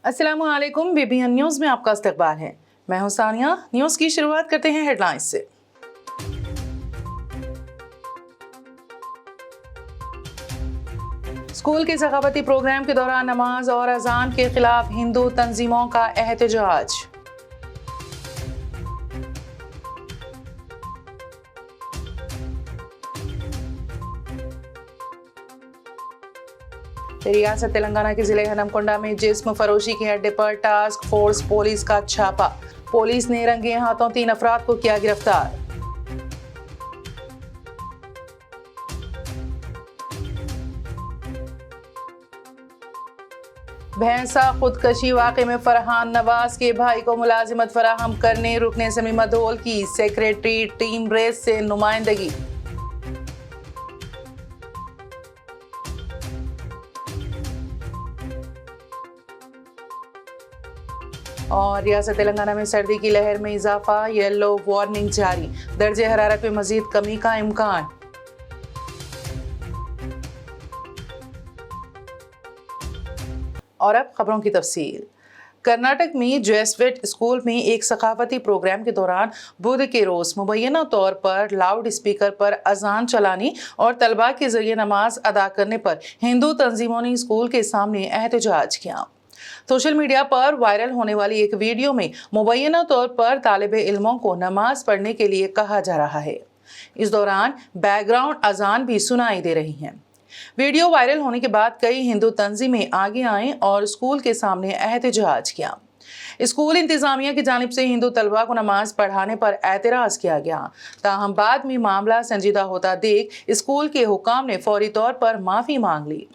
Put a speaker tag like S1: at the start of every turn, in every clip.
S1: अस्सलाम वालेकुम, BBN news में आपका इस्तकबाल है। मैं हूं सानिया। न्यूज़ की शुरुआत करते हैं हेडलाइंस से। स्कूल के सखावती प्रोग्राम के दौरान नमाज और अजान के खिलाफ हिंदू तंजीमों का एहतजाज। रियासत तेलंगाना के जिले हनमकुंडा में जिस्म फरोशी के अड्डे पर टास्क फोर्स पुलिस का छापा। पुलिस ने रंगे हाथों 3 अफराद को किया गिरफ्तार। भैंसा खुदकशी वाक़े में फरहान नवाज के भाई को मुलाजिमत फराहम करने रुकन असेंबली मधोल की सेक्रेटरी टीम रेस से नुमाइंदगी। और रियासत तेलंगाना में सर्दी की लहर में इजाफा, येलो वार्निंग जारी, दर्जे हरारत में मजीद कमी का इम्कान। और अब खबरों की तफसील। कर्नाटक में जेसवेट स्कूल में एक सखावती प्रोग्राम के दौरान बुध के रोज मुबैना तौर पर लाउड स्पीकर पर अजान चलाने और तलबा के जरिए नमाज अदा करने पर हिंदू तंजीमों ने स्कूल के सामने एहतजाज किया। सोशल मीडिया पर वायरल होने वाली एक वीडियो में मुबैना तौर पर तालिबे इल्मों को नमाज पढ़ने के लिए कहा जा रहा है। इस दौरान बैकग्राउंड अजान भी सुनाई दे रही हैं। वीडियो वायरल होने के बाद कई हिंदू तंजीमें आगे आईं और स्कूल के सामने एहतजाज किया। स्कूल इंतजामिया की जानिब से हिंदू तलबा को नमाज पढ़ाने पर एतराज किया गया। ताहम बाद में मामला संजीदा होता देख स्कूल के हुकाम ने फौरी तौर पर माफी मांग ली।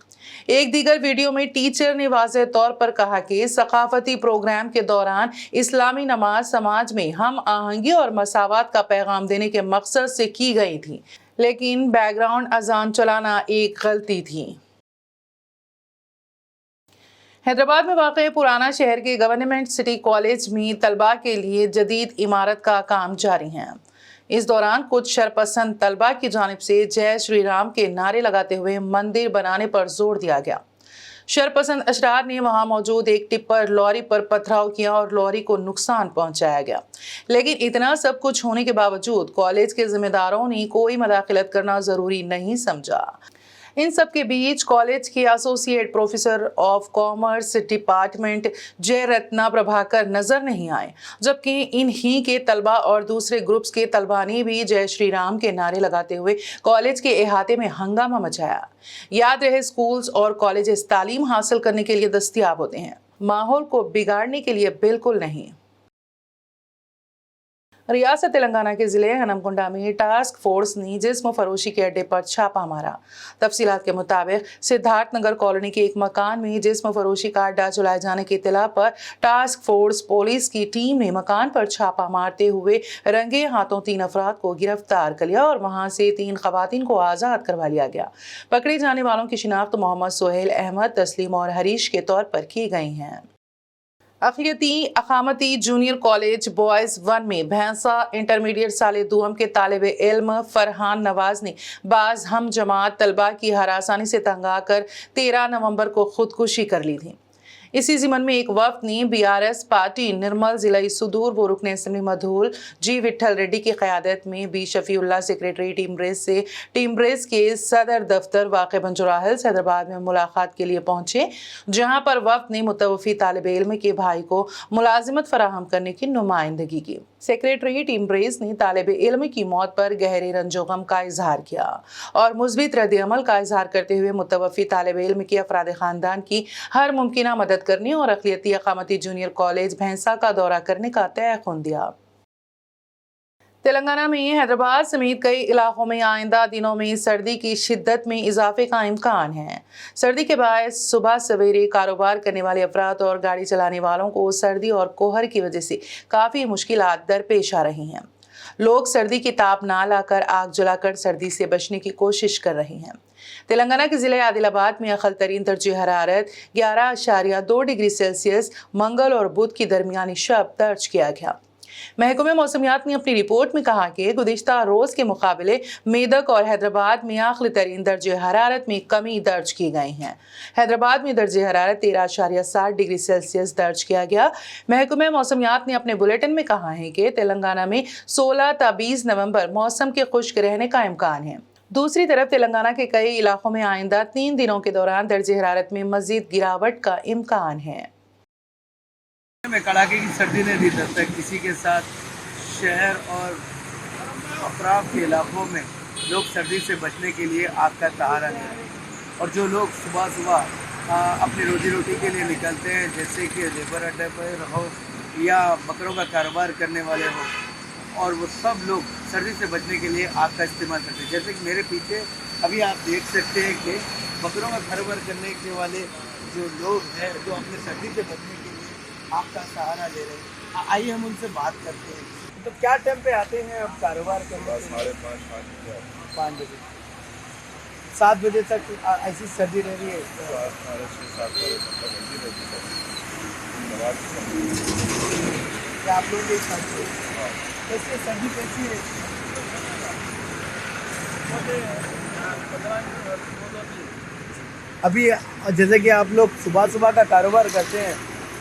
S1: एक दीगर वीडियो में टीचर ने वाज़ेह तौर पर कहा कि सकाफती प्रोग्राम के दौरान इस्लामी नमाज समाज में हम आहंगी और मसावत का पैगाम देने के मकसद से की गई थी, लेकिन बैकग्राउंड अजान चलाना एक गलती थी। हैदराबाद में वाक़ पुराना शहर के गवर्नमेंट सिटी कॉलेज में तलबा के लिए जदीद इमारत का काम जारी है। इस दौरान कुछ शरपसंद तलबा की जानिब से जय श्री राम के नारे लगाते हुए मंदिर बनाने पर जोर दिया गया। शरपसंद अशरार ने वहां मौजूद एक टिप्पर लॉरी पर पथराव किया और लॉरी को नुकसान पहुंचाया गया। लेकिन इतना सब कुछ होने के बावजूद कॉलेज के जिम्मेदारों ने कोई मदाखलत करना जरूरी नहीं समझा। इन सब के बीच कॉलेज के associate professor of commerce department जय रत्ना प्रभाकर नजर नहीं आए, जबकि इन्हीं के तलबा और दूसरे ग्रुप्स के तलबा ने भी जय श्री राम के नारे लगाते हुए कॉलेज के अहाते में हंगामा मचाया। याद रहे, स्कूल्स और कॉलेजेस तालीम हासिल करने के लिए दस्तयाब होते हैं, माहौल को बिगाड़ने के लिए बिल्कुल नहीं। रियासत तेलंगाना के जिले हनमकुंडा में टास्क फोर्स ने जिस्म फरोशी के अड्डे पर छापा मारा। तफसीलात के मुताबिक सिद्धार्थ नगर कॉलोनी के एक मकान में जिस्म फरोशी का अड्डा चलाए जाने की इत्तला पर टास्क फोर्स पुलिस की टीम ने मकान पर छापा मारते हुए रंगे हाथों 3 अफराद को गिरफ्तार कर लिया और वहां से 3 खवातीन को आज़ाद करवा लिया गया। पकड़े जाने वालों की शिनाख्त मोहम्मद सोहेल अहमद, तस्लीम और हरीश के तौर पर की गई है। अखिलती अकामती जूनियर कॉलेज बॉयज 1 में भैंसा इंटरमीडिएट साले दुआम के तालिबे इल्म फरहान नवाज ने बाज हम जमात तलबा की हरासानी से तंग आकर 13 नवंबर को खुदकुशी कर ली थी। इसी ज़िमन में एक वफ्द ने BRS पार्टी निर्मल जिला सुदूर व रुकन असेंबली मधूल जी विठल रेड्डी की क़यादत में बी शफीउल्लाह सेक्रेटरी टीम रेस के सदर दफ्तर वाक़ बंजुराहिल्स हैदराबाद में मुलाकात के लिए पहुंचे, जहां पर वफ्द ने मुतवफ़ी तालिबे इल्म के भाई को मुलाजिमत फराहम करने की नुमाइंदगी की। सेक्रेटरी टीम रेस ने तालिबे इल्म की मौत पर गहरे रंजो गम का इजहार किया और मुस्बित रद्द-ए-अमल का इजहार करते हुए मुतवफ़ी तालिबे इल्म के अफराद ख़ानदान की हर मुमकिना मदद करने और अक़लियती अक़ामती जूनियर कॉलेज भैंसा का दौरा करने का तयक़ुन दिया। तेलंगाना में हैदराबाद समेत कई इलाकों में आइंदा दिनों में सर्दी की शिद्दत में इजाफे का इम्कान है। सर्दी के बायस सुबह सवेरे कारोबार करने वाले अफराद और गाड़ी चलाने वालों को सर्दी और कोहर की वजह से काफ़ी मुश्किलात दरपेश आ रही हैं। लोग सर्दी की ताप ना लाकर आग जलाकर सर्दी से बचने की कोशिश कर रहे हैं। तेलंगाना के जिले आदिलाबाद में अक़ल तरीन दर्जे हरारत 11.2 डिग्री सेल्सियस मंगल और बुध की दरमियानी शब दर्ज किया गया। महकमे मौसमियात ने अपनी रिपोर्ट में कहा कि गुज़िश्ता रोज़ के मुकाबले मेदक और हैदराबाद में आखिरी तरीन दर्जे हरारत में कमी दर्ज की गई है। हैदराबाद में दर्जे हरारत 13.7 डिग्री सेल्सियस दर्ज किया गया। महकमे मौसमियात ने अपने बुलेटिन में कहा है कि तेलंगाना में 16 ta 20 नवंबर मौसम के खुश्क रहने का इम्कान है। दूसरी तरफ तेलंगाना के कई इलाकों में आइंदा 3 दिनों के दौरान दर्जे हरारत में मजीद गिरावट का इम्कान है।
S2: में कड़ाके की सर्दी ने दी दस्तक। इसी के साथ शहर और अफराफ के इलाकों में लोग सर्दी से बचने के लिए आग का सहारा ले रहे हैं। और जो लोग सुबह सुबह अपनी रोजी रोटी के लिए निकलते हैं, जैसे कि लेबर अड्डे पर हो या बकरों का कारोबार करने वाले हो, और वो सब लोग सर्दी से बचने के लिए आग का इस्तेमाल करते हैं। जैसे कि मेरे पीछे अभी आप देख सकते हैं कि बकरों का कारोबार करने के वाले जो लोग हैं, जो अपने सर्दी से बचने के लिए आग का सहारा ले रहे हैं। आइए हम उनसे बात करते हैं। तो क्या टाइम पे आते हैं अब कारोबार करने? 5 बजे 7 बजे तक ऐसी सर्दी रह रही है। क्या आप लोग कैसे सर्दी कैसी है? अभी जैसे कि आप लोग सुबह सुबह का कारोबार करते हैं,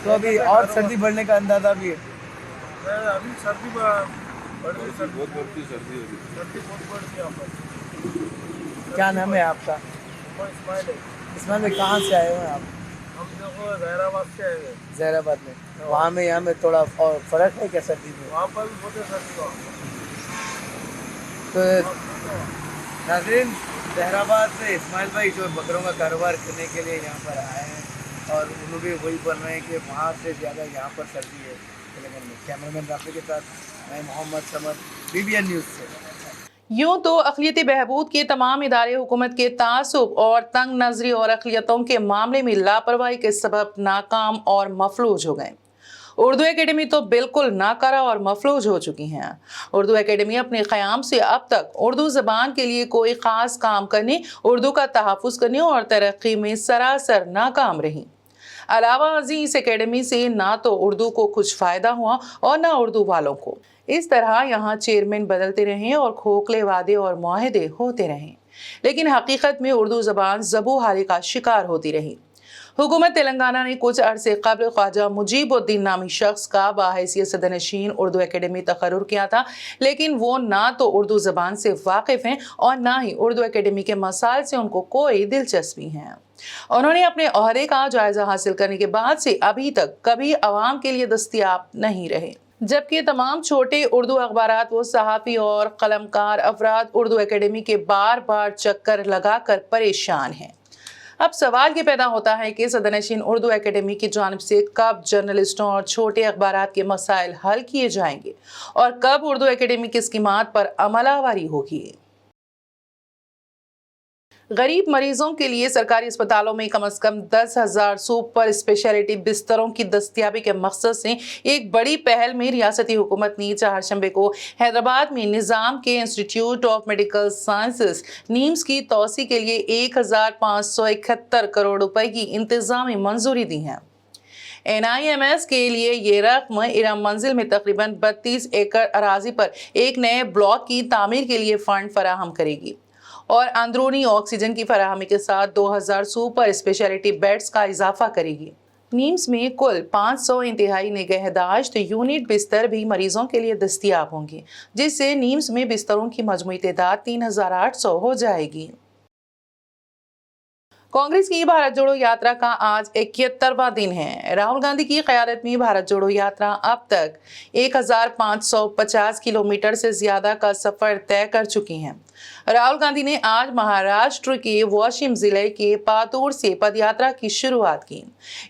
S2: तो अभी और सर्दी बढ़ने का अंदाजा भी है।
S3: अभी सर्दी बहुत बढ़ती सर्दी बहुत बढ़ती है यहाँ पर।
S2: क्या नाम है आपका? इस्माइल में कहाँ से आए हुए हैं आप?
S3: हम देखो जहराबाद से आए हैं।
S2: जहराबाद में। वहाँ में यहाँ में थोड़ा और फर्क है क्या सर्दी में?
S3: वहाँ पर भी बहुत है सर्दी का।
S2: तो नाज़रीन, जहराबाद से इस्माइल भाई जो बकरों का कारोबार करने के लिए यहाँ पर आए हैं, और उन्होंने भी वही बोल रहे हैं कि वहाँ से ज़्यादा यहाँ पर सर्दी है तेलंगाना में। कैमरामैन राफी के साथ मैं मोहम्मद समद, BBN न्यूज़ से।
S1: यूं तो अक़लियती बहबूद के तमाम इदारे हुकूमत के तासुब और तंग नजरी और अक़लियतों के मामले में लापरवाही के सबब नाकाम और मफलूज हो गए। उर्दू एकेडमी तो बिल्कुल नाकारा और मफलूज हो चुकी हैं। उर्दू एकेडमी अपने क़याम से अब तक उर्दू ज़बान के लिए कोई ख़ास काम करने, उर्दू का तहफ़्फ़ुज़ करने और तरक्की में सरासर नाकाम रही। अलावा अज़ीं इस एकेडमी से ना तो उर्दू को कुछ फ़ायदा हुआ और ना उर्दू वालों को। इस तरह यहाँ चेयरमैन बदलते रहें और खोखले वादे और मुआहदे होते रहें, लेकिन हकीकत में उर्दू ज़बान ज़बू हाली का शिकार होती रही। हुकूमत तेलंगाना ने कुछ अरसे कबल ख्वाजा मुजीबुद्दीन नामी शख्स का बाहैसियत सदरनशीन उर्दू एकेडमी तकर्रुर किया था, लेकिन वो ना तो उर्दू ज़बान से वाकिफ़ हैं और ना ही उर्दू एकेडमी के मसाइल से उनको कोई दिलचस्पी है। उन्होंने अपने ओहदे का जायजा हासिल करने के बाद से अभी तक कभी अवाम के लिए दस्तयाब नहीं रहे, जबकि तमाम छोटे उर्दू अखबारात व सहाफ़ी और कलमकार अफराद उर्दू एकेडमी के बार बार चक्कर लगाकर परेशान हैं। अब सवाल ये पैदा होता है कि सदरनशीन उर्दू एकेडमी की जानिब से कब जर्नलिस्टों और छोटे अखबारात के मसाइल हल किए जाएंगे और कब उर्दू एकेडमी की स्कीमात पर अमलावरी होगी। गरीब मरीजों के लिए सरकारी अस्पतालों में कम से कम 10,000 सुपर स्पेशलिटी बिस्तरों की दस्तयाबी के मकसद से एक बड़ी पहल में रियासती हुकूमत ने चारशंबे को हैदराबाद में निज़ाम के institute of medical sciences names की तोसी के लिए 1,571 करोड़ रुपए की इंतजामी मंजूरी दी है। NIMS के लिए ये रकम इरम मंजिल में तकरीबन 32 एकड़ अराजी पर एक नए ब्लॉक की तामीर के लिए फंड फराहम करेगी और अंदरूनी ऑक्सीजन की फराहमी के साथ 2,000 सुपर स्पेशलिटी बेड्स का इजाफा करेगी। नीम्स में कुल 500 इंतहाई निगहदाश्त यूनिट बिस्तर भी मरीजों के लिए दस्तयाब होंगे, जिससे नीम्स में बिस्तरों की मजमूई तादाद 3,800 हो जाएगी। कांग्रेस की भारत जोड़ो यात्रा का आज 71वां दिन है। राहुल गांधी की क़यादत में भारत जोड़ो यात्रा अब तक 1,550 किलोमीटर से ज्यादा का सफर तय कर चुकी है। राहुल गांधी ने आज महाराष्ट्र के वाशिम जिले के पातूर से पदयात्रा की शुरुआत की।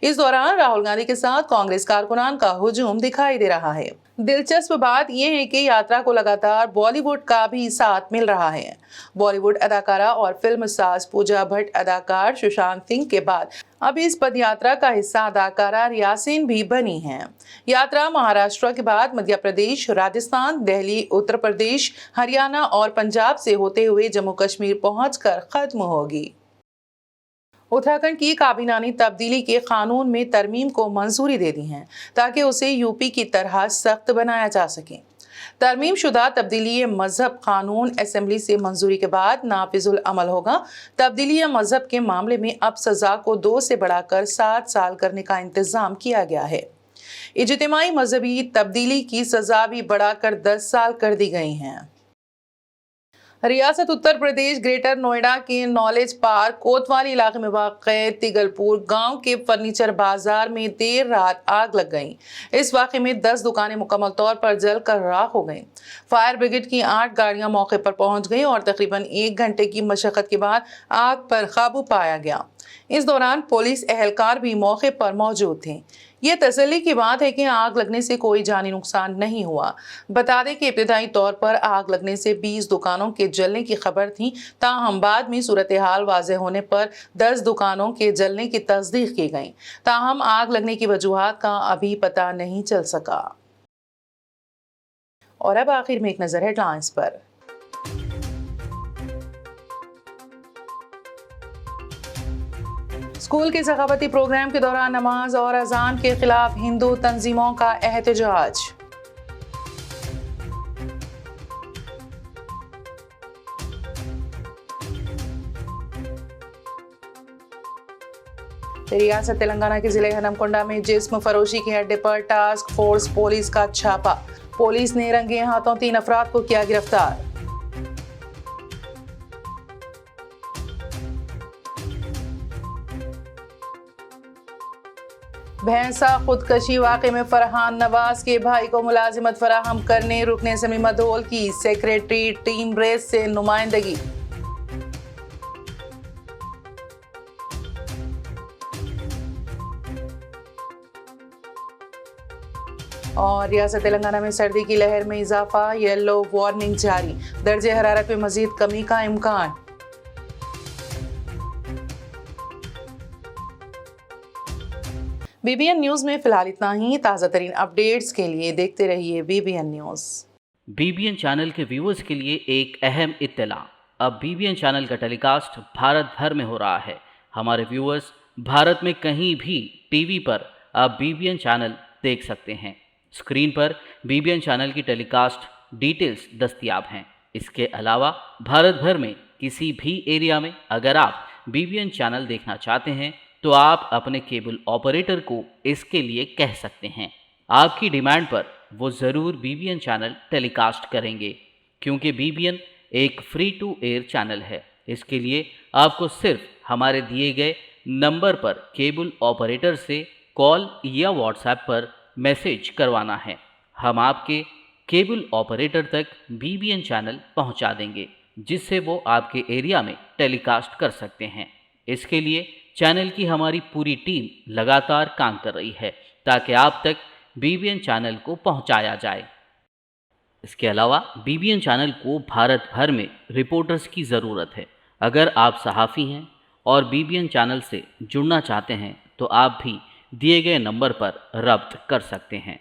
S1: इस दौरान राहुल गांधी के साथ कांग्रेस कारकुनान का हुजूम दिखाई दे रहा है। दिलचस्प बात यह है कि यात्रा को लगातार बॉलीवुड का भी साथ मिल रहा है। बॉलीवुड अदाकारा और फिल्म साज पूजा भट्ट अदाकार सुशांत सिंह के बाद अब इस पदयात्रा का हिस्सा अदाकारा यासीन भी बनी हैं। यात्रा महाराष्ट्र के बाद मध्य प्रदेश, राजस्थान, दिल्ली, उत्तर प्रदेश, हरियाणा और पंजाब से होते हुए जम्मू कश्मीर पहुंचकर खत्म होगी। उत्तराखंड की काबीना ने तब्दीली के कानून में तरमीम को मंजूरी दे दी है ताकि उसे यूपी की तरह सख्त बनाया जा सके। तरमीम शुदा तब्दीली मजहब कानून असेंबली से मंजूरी के बाद नाफिजुल अमल होगा। तब्दीली मजहब के मामले में अब सजा को 2 से बढ़ाकर 7 साल करने का इंतजाम किया गया है। इज्तिमाई मजहबी तब्दीली की सजा भी बढ़ाकर 10 साल कर दी गई है। रियासत उत्तर प्रदेश ग्रेटर नोएडा के नॉलेज पार्क कोतवाली इलाके में वाक़ तिगलपुर गांव के फर्नीचर बाजार में देर रात आग लग गई। इस वाक़े में 10 दुकानें मुकम्मल तौर पर जलकर राख हो गईं। फायर ब्रिगेड की 8 गाड़ियां मौके पर पहुंच गईं और तकरीबन 1 घंटे की मशक्क़त के बाद आग पर काबू पाया गया। इस दौरान पुलिस एहलकार भी मौके पर मौजूद थे। ये तसल्ली की बात है कि आग लगने से कोई जानी नुकसान नहीं हुआ। बता दें कि इब्तिदाई तौर पर आग लगने से 20 दुकानों के जलने की खबर थी, ताहम बाद में सूरत हाल वाज़ेह होने पर 10 दुकानों के जलने की तस्दीक की गई। ताहम आग लगने की वजूहात का अभी पता नहीं चल सका। और अब आखिर में एक नज़र हेडलाइंस पर। स्कूल के सखावती प्रोग्राम के दौरान नमाज और अजान के खिलाफ हिंदू तंजीमों का एहतजाज। रियासत तेलंगाना के जिले हनमकुंडा में जिस्म फरोशी के अड्डे पर टास्क फोर्स पुलिस का छापा। पुलिस ने रंगे हाथों 3 अफराद को किया गिरफ्तार। भैंसा खुदकशी वाक़े में फरहान नवाज के भाई को मुलाजिमत फराहम करने रुकने असेंबली मधोल की सेक्रेटरी टीम रेस से नुमाइंदगी। और रियासत तेलंगाना में सर्दी की लहर में इजाफा, येलो वार्निंग जारी, दर्जे हरारत में मजीद कमी का इम्कान। बीबीएन न्यूज में फिलहाल इतना ही। ताज़ा तरीन अपडेट्स के लिए देखते रहिए बीबीएन न्यूज।
S4: बीबीएन चैनल के व्यूअर्स के लिए एक अहम इत्तला। अब बीबीएन चैनल का टेलीकास्ट भारत भर में हो रहा है। हमारे व्यूअर्स भारत में कहीं भी टीवी पर अब बीबीएन चैनल देख सकते हैं। स्क्रीन पर बीबीएन चैनल की टेलीकास्ट डिटेल्स दस्तयाब हैं। इसके अलावा भारत भर में किसी भी एरिया में अगर आप बीबीएन चैनल देखना चाहते हैं तो आप अपने केबल ऑपरेटर को इसके लिए कह सकते हैं। आपकी डिमांड पर वो ज़रूर बीबीएन चैनल टेलीकास्ट करेंगे, क्योंकि बीबीएन एक फ्री टू एयर चैनल है। इसके लिए आपको सिर्फ हमारे दिए गए नंबर पर केबल ऑपरेटर से कॉल या व्हाट्सएप पर मैसेज करवाना है। हम आपके केबल ऑपरेटर तक बीबीएन चैनल पहुंचा देंगे, जिससे वो आपके एरिया में टेलीकास्ट कर सकते हैं। इसके लिए चैनल की हमारी पूरी टीम लगातार काम कर रही है ताकि आप तक बीबीएन चैनल को पहुंचाया जाए। इसके अलावा बीबीएन चैनल को भारत भर में रिपोर्टर्स की ज़रूरत है। अगर आप सहाफ़ी हैं और बीबीएन चैनल से जुड़ना चाहते हैं तो आप भी दिए गए नंबर पर रब्त कर सकते हैं।